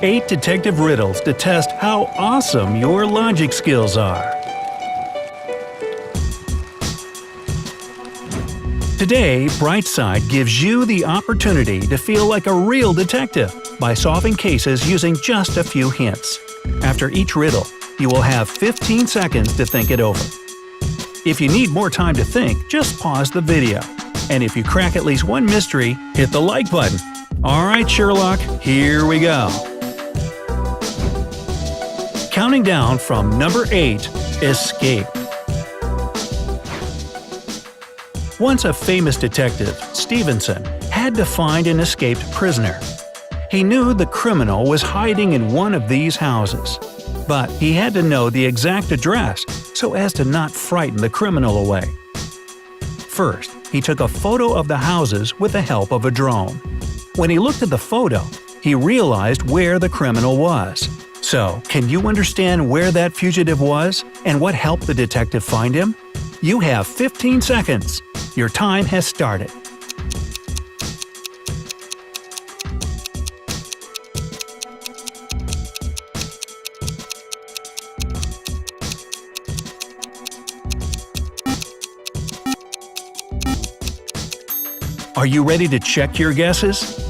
8 detective riddles to test how awesome your logic skills are. Today, Brightside gives you the opportunity to feel like a real detective by solving cases using just a few hints. After each riddle, you will have 15 seconds to think it over. If you need more time to think, just pause the video. And if you crack at least one mystery, hit the like button. Alright, Sherlock, here we go. Counting down from number 8, Escape. Once a famous detective, Stevenson, had to find an escaped prisoner. He knew the criminal was hiding in one of these houses, but he had to know the exact address so as to not frighten the criminal away. First, he took a photo of the houses with the help of a drone. When he looked at the photo, he realized where the criminal was. So, can you understand where that fugitive was and what helped the detective find him? You have 15 seconds. Your time has started. Are you ready to check your guesses?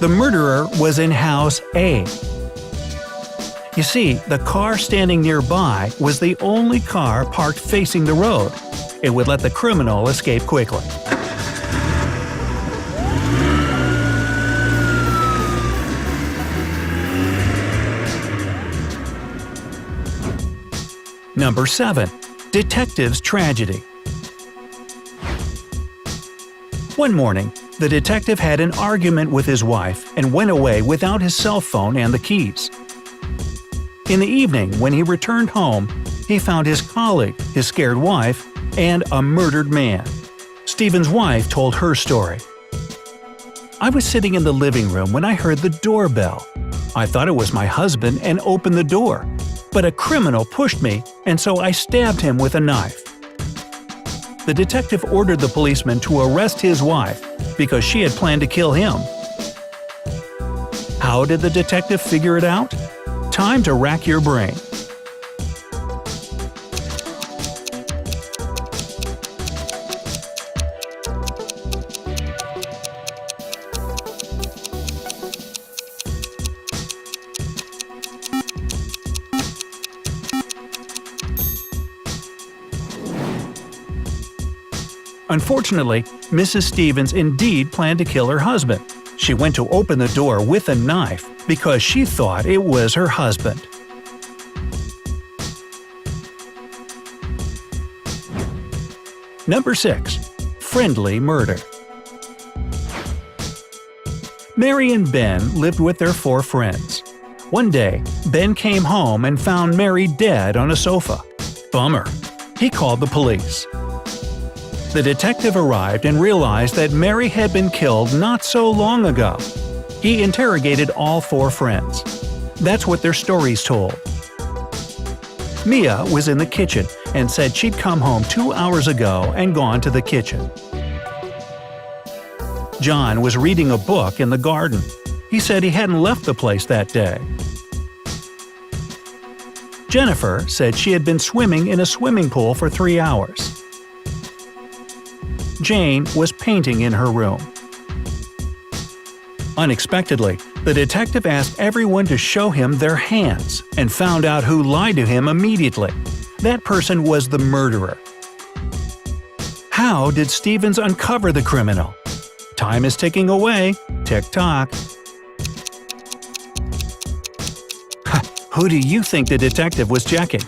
The murderer was in House A. You see, the car standing nearby was the only car parked facing the road. It would let the criminal escape quickly. Number 7. Detective's Tragedy. One morning, the detective had an argument with his wife and went away without his cell phone and the keys. In the evening, when he returned home, he found his colleague, his scared wife, and a murdered man. Stephen's wife told her story. "I was sitting in the living room when I heard the doorbell. I thought it was my husband and opened the door, but a criminal pushed me and so I stabbed him with a knife." The detective ordered the policeman to arrest his wife because she had planned to kill him. How did the detective figure it out? Time to rack your brain. Unfortunately, Mrs. Stevens indeed planned to kill her husband. She went to open the door with a knife because she thought it was her husband. Number 6. Friendly Murder. Mary and Ben lived with their 4 friends. One day, Ben came home and found Mary dead on a sofa. Bummer. He called the police. The detective arrived and realized that Mary had been killed not so long ago. He interrogated all 4 friends. That's what their stories told. Mia was in the kitchen and said she'd come home 2 hours ago and gone to the kitchen. John was reading a book in the garden. He said he hadn't left the place that day. Jennifer said she had been swimming in a swimming pool for 3 hours. Jane was painting in her room. Unexpectedly, the detective asked everyone to show him their hands and found out who lied to him immediately. That person was the murderer. How did Stevens uncover the criminal? Time is ticking away. Tick-tock. Who do you think the detective was checking?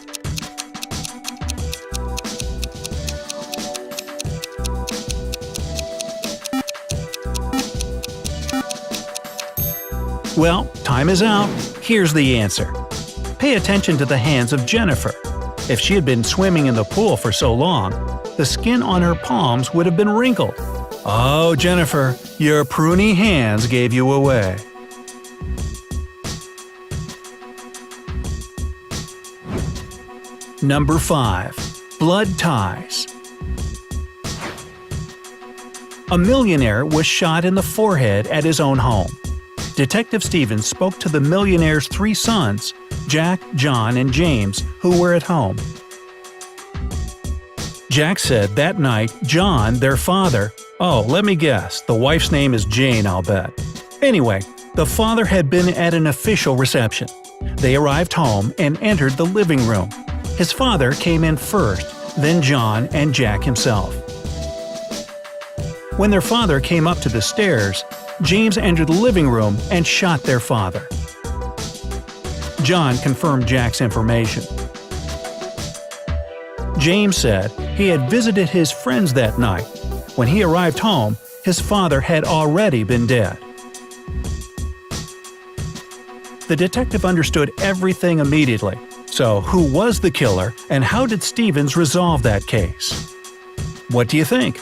Well, time is out. Here's the answer. Pay attention to the hands of Jennifer. If she had been swimming in the pool for so long, the skin on her palms would have been wrinkled. Oh, Jennifer, your pruny hands gave you away. Number 5. Blood ties. A millionaire was shot in the forehead at his own home. Detective Stevens spoke to the millionaire's three sons, Jack, John, and James, who were at home. Jack said that night John, their father— oh, let me guess, the wife's name is Jane, I'll bet. Anyway, the father had been at an official reception. They arrived home and entered the living room. His father came in first, then John and Jack himself. When their father came up to the stairs, James entered the living room and shot their father. John confirmed Jack's information. James said he had visited his friends that night. When he arrived home, his father had already been dead. The detective understood everything immediately. So, who was the killer, and how did Stevens resolve that case? What do you think?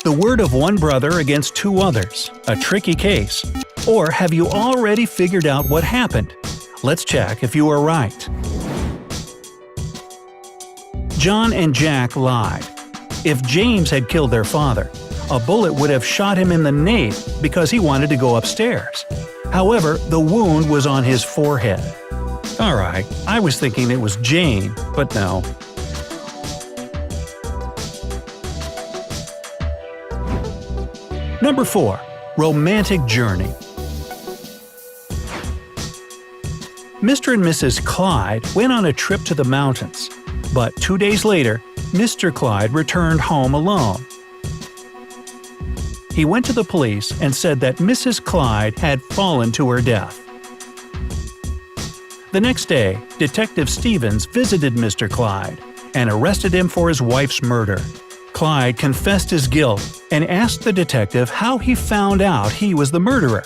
The word of one brother against two others, a tricky case. Or have you already figured out what happened? Let's check if you are right. John and Jack lied. If James had killed their father, a bullet would have shot him in the nape because he wanted to go upstairs. However, the wound was on his forehead. Alright, I was thinking it was Jane, but no. Number 4. Romantic journey. Mr. and Mrs. Clyde went on a trip to the mountains, but 2 days later, Mr. Clyde returned home alone. He went to the police and said that Mrs. Clyde had fallen to her death. The next day, Detective Stevens visited Mr. Clyde and arrested him for his wife's murder. Clyde confessed his guilt and asked the detective how he found out he was the murderer.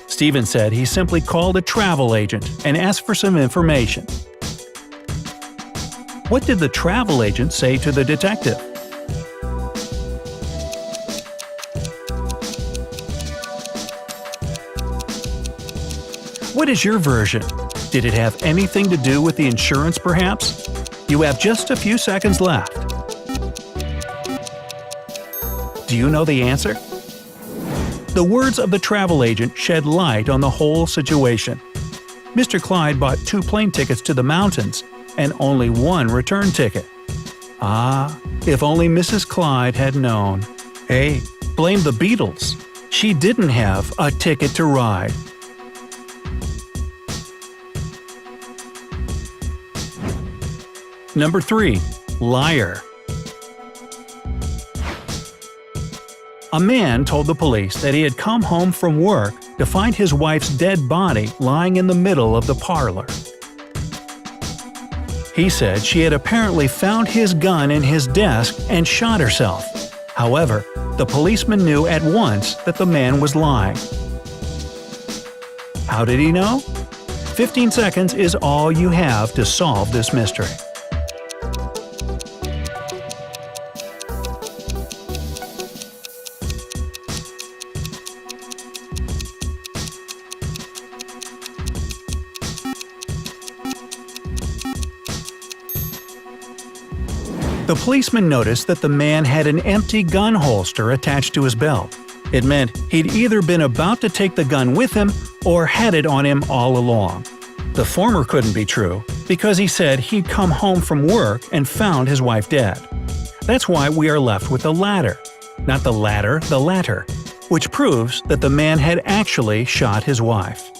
Stevens said he simply called a travel agent and asked for some information. What did the travel agent say to the detective? What is your version? Did it have anything to do with the insurance, perhaps? You have just a few seconds left. Do you know the answer? The words of the travel agent shed light on the whole situation. Mr. Clyde bought 2 plane tickets to the mountains and only 1 return ticket. Ah, if only Mrs. Clyde had known. Hey, blame the Beatles. She didn't have a ticket to ride. Number 3. Liar. A man told the police that he had come home from work to find his wife's dead body lying in the middle of the parlor. He said she had apparently found his gun in his desk and shot herself. However, the policeman knew at once that the man was lying. How did he know? 15 seconds is all you have to solve this mystery. The policeman noticed that the man had an empty gun holster attached to his belt. It meant he'd either been about to take the gun with him or had it on him all along. The former couldn't be true, because he said he'd come home from work and found his wife dead. That's why we are left with the latter. Not the latter, the latter, which proves that the man had actually shot his wife.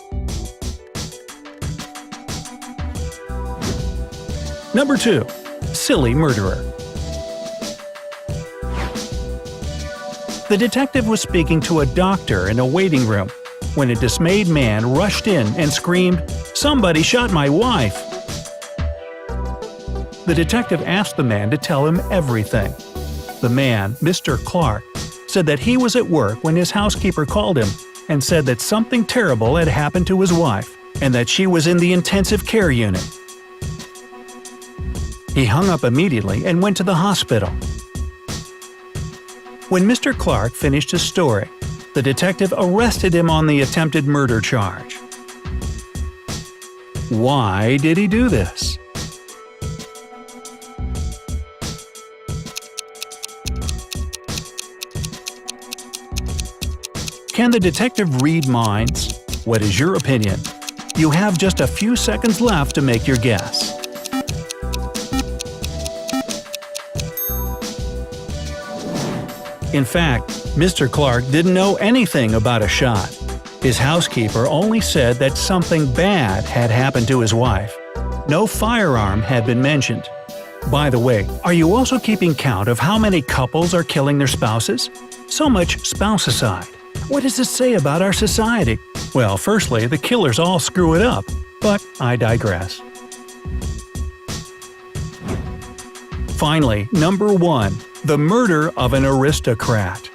Number 2. Silly murderer. The detective was speaking to a doctor in a waiting room when a dismayed man rushed in and screamed, "Somebody shot my wife!" The detective asked the man to tell him everything. The man, Mr. Clark, said that he was at work when his housekeeper called him and said that something terrible had happened to his wife and that she was in the intensive care unit. He hung up immediately and went to the hospital. When Mr. Clark finished his story, the detective arrested him on the attempted murder charge. Why did he do this? Can the detective read minds? What is your opinion? You have just a few seconds left to make your guess. In fact, Mr. Clark didn't know anything about a shot. His housekeeper only said that something bad had happened to his wife. No firearm had been mentioned. By the way, are you also keeping count of how many couples are killing their spouses? So much spousicide. What does this say about our society? Well, firstly, the killers all screw it up, but I digress. Finally, number 1. The murder of an aristocrat.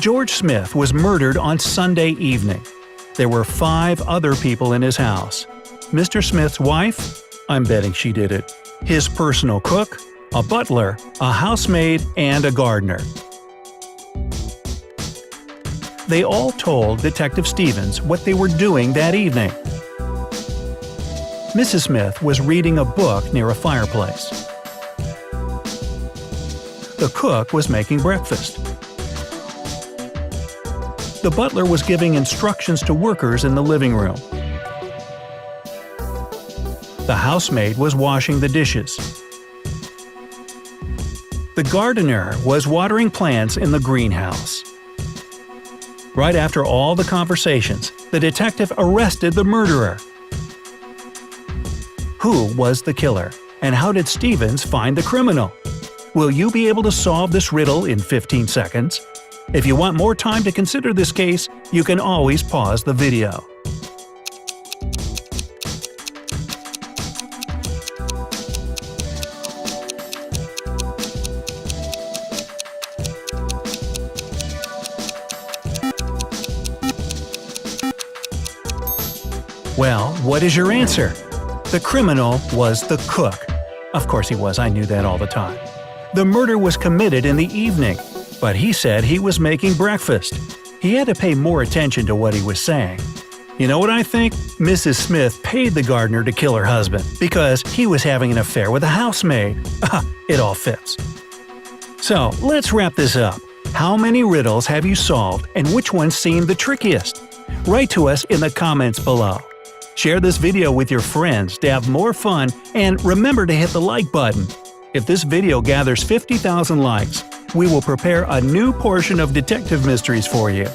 George Smith was murdered on Sunday evening. There were 5 other people in his house. Mr. Smith's wife? I'm betting she did it. His personal cook, a butler, a housemaid, and a gardener. They all told Detective Stevens what they were doing that evening. Mrs. Smith was reading a book near a fireplace. The cook was making breakfast. The butler was giving instructions to workers in the living room. The housemaid was washing the dishes. The gardener was watering plants in the greenhouse. Right after all the conversations, the detective arrested the murderer. Who was the killer, and how did Stevens find the criminal? Will you be able to solve this riddle in 15 seconds? If you want more time to consider this case, you can always pause the video. Well, what is your answer? The criminal was the cook. Of course he was, I knew that all the time. The murder was committed in the evening, but he said he was making breakfast. He had to pay more attention to what he was saying. You know what I think? Mrs. Smith paid the gardener to kill her husband because he was having an affair with a housemaid. It all fits. So, let's wrap this up. How many riddles have you solved and which one seemed the trickiest? Write to us in the comments below. Share this video with your friends to have more fun, and remember to hit the like button. If this video gathers 50,000 likes, we will prepare a new portion of Detective Mysteries for you.